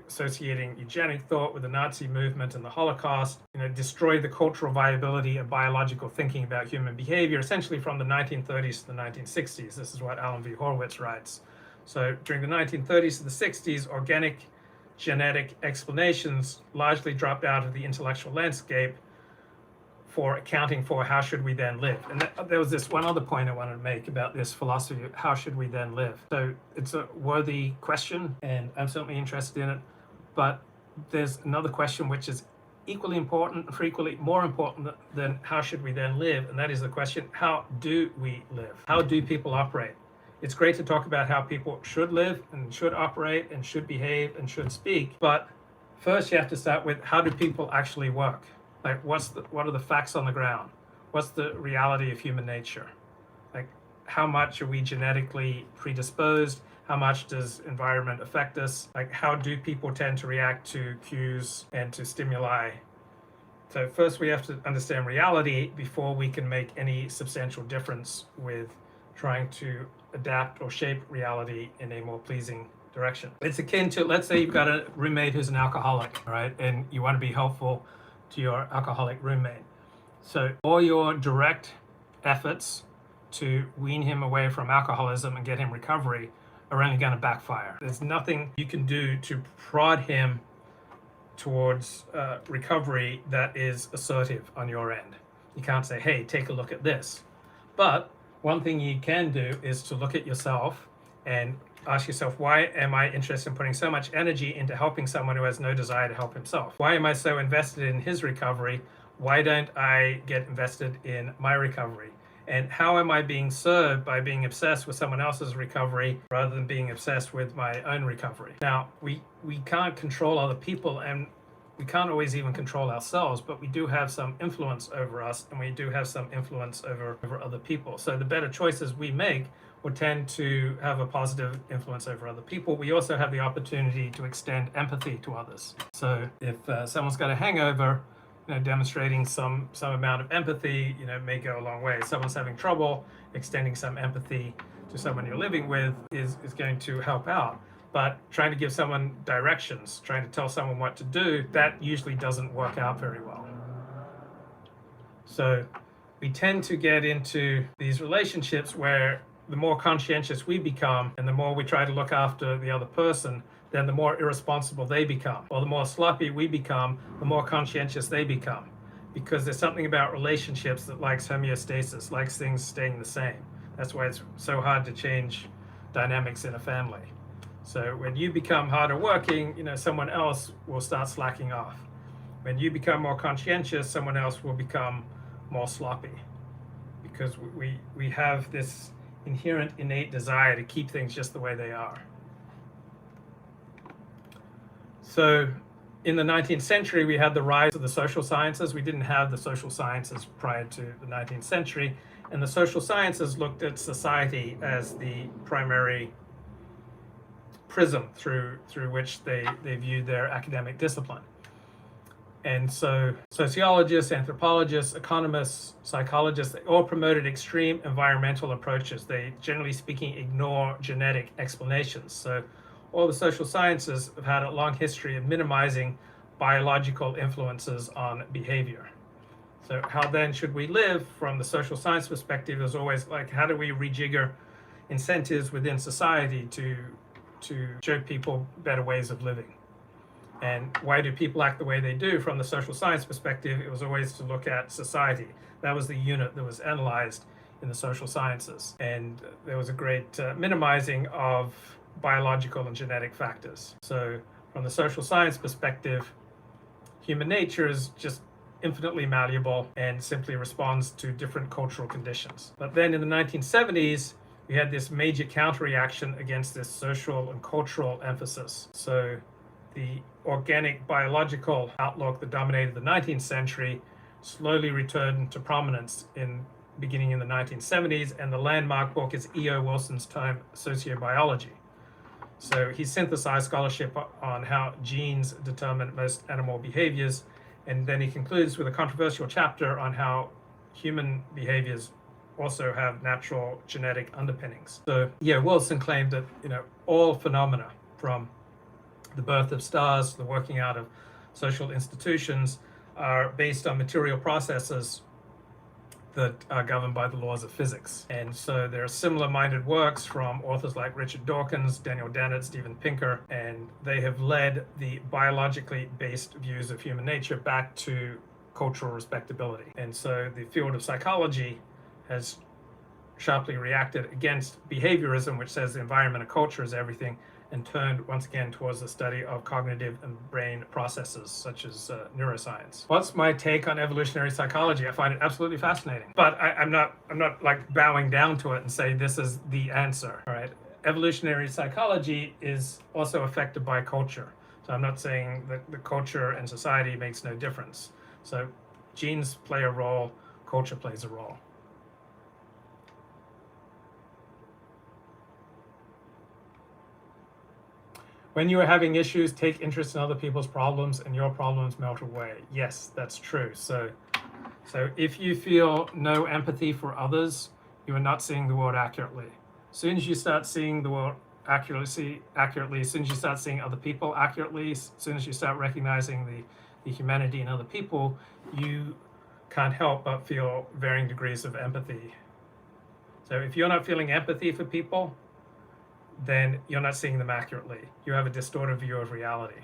associating eugenic thought with the Nazi movement and the Holocaust, destroyed the cultural viability of biological thinking about human behavior, essentially from the 1930s to the 1960s. This is what Alan V. Horowitz writes. So during the 1930s to the 60s, organic genetic explanations largely dropped out of the intellectual landscape for accounting for how should we then live. And there was this one other point I wanted to make about this philosophy of how should we then live. So it's a worthy question, and I'm certainly interested in it. But there's another question which is equally important, frequently more important than how should we then live, and that is the question, how do we live? How do people operate? It's great to talk about how people should live and should operate and should behave and should speak, but first you have to start with, how do people actually work? Like, what are the facts on the ground? What's the reality of human nature? Like, how much are we genetically predisposed? How much does environment affect us? Like, how do people tend to react to cues and to stimuli? So first we have to understand reality before we can make any substantial difference with trying to adapt or shape reality in a more pleasing direction. It's akin to, let's say you've got a roommate who's an alcoholic, right? And you want to be helpful to your alcoholic roommate. So all your direct efforts to wean him away from alcoholism and get him recovery are only going to backfire. There's nothing you can do to prod him towards recovery that is assertive on your end. You can't say, hey, take a look at this. But one thing you can do is to look at yourself and ask yourself, why am I interested in putting so much energy into helping someone who has no desire to help himself? Why am I so invested in his recovery? Why don't I get invested in my recovery? And how am I being served by being obsessed with someone else's recovery rather than being obsessed with my own recovery? Now, we can't control other people, and we can't always even control ourselves, but we do have some influence over us, and we do have some influence over other people. So the better choices we make will tend to have a positive influence over other people. We also have the opportunity to extend empathy to others. So if someone's got a hangover, demonstrating some amount of empathy, may go a long way. If someone's having trouble, extending some empathy to someone you're living with is going to help out. But trying to give someone directions, trying to tell someone what to do, that usually doesn't work out very well. So we tend to get into these relationships where the more conscientious we become and the more we try to look after the other person, then the more irresponsible they become. Or the more sloppy we become, the more conscientious they become. Because there's something about relationships that likes homeostasis, likes things staying the same. That's why it's so hard to change dynamics in a family. So when you become harder working, someone else will start slacking off. When you become more conscientious, someone else will become more sloppy. Because we have this inherent innate desire to keep things just the way they are. So in the 19th century, we had the rise of the social sciences. We didn't have the social sciences prior to the 19th century. And the social sciences looked at society as the primary prism through which they viewed their academic discipline. And so sociologists, anthropologists, economists, psychologists, they all promoted extreme environmental approaches. They, generally speaking, ignore genetic explanations. So all the social sciences have had a long history of minimizing biological influences on behavior. So how then should we live from the social science perspective is always like, how do we rejigger incentives within society to show people better ways of living? And why do people act the way they do? From the social science perspective, it was always to look at society. That was the unit that was analyzed in the social sciences. And there was a great minimizing of biological and genetic factors. So from the social science perspective, human nature is just infinitely malleable and simply responds to different cultural conditions. But then in the 1970s, we had this major counter-reaction against this social and cultural emphasis. So the organic biological outlook that dominated the 19th century slowly returned to prominence beginning in the 1970s, and the landmark book is E.O. Wilson's Time Sociobiology. So he synthesized scholarship on how genes determine most animal behaviors, and then he concludes with a controversial chapter on how human behaviors also have natural genetic underpinnings. So Wilson claimed that all phenomena, from the birth of stars, the working out of social institutions are based on material processes that are governed by the laws of physics. And so there are similar-minded works from authors like Richard Dawkins, Daniel Dennett, Steven Pinker, and they have led the biologically based views of human nature back to cultural respectability. And so the field of psychology has sharply reacted against behaviorism, which says the environment and culture is everything, and turned once again towards the study of cognitive and brain processes such as neuroscience. What's my take on evolutionary psychology? I find it absolutely fascinating, but I'm not like bowing down to it and say this is the answer. All right, evolutionary psychology is also affected by culture, so I'm not saying that the culture and society makes no difference. So genes play a role, culture plays a role. When you are having issues, take interest in other people's problems and your problems melt away. Yes, that's true. So if you feel no empathy for others, you are not seeing the world accurately. As soon as you start seeing the world accurately, as soon as you start seeing other people accurately, as soon as you start recognizing the humanity in other people, you can't help but feel varying degrees of empathy. So if you're not feeling empathy for people, then you're not seeing them accurately. You have a distorted view of reality.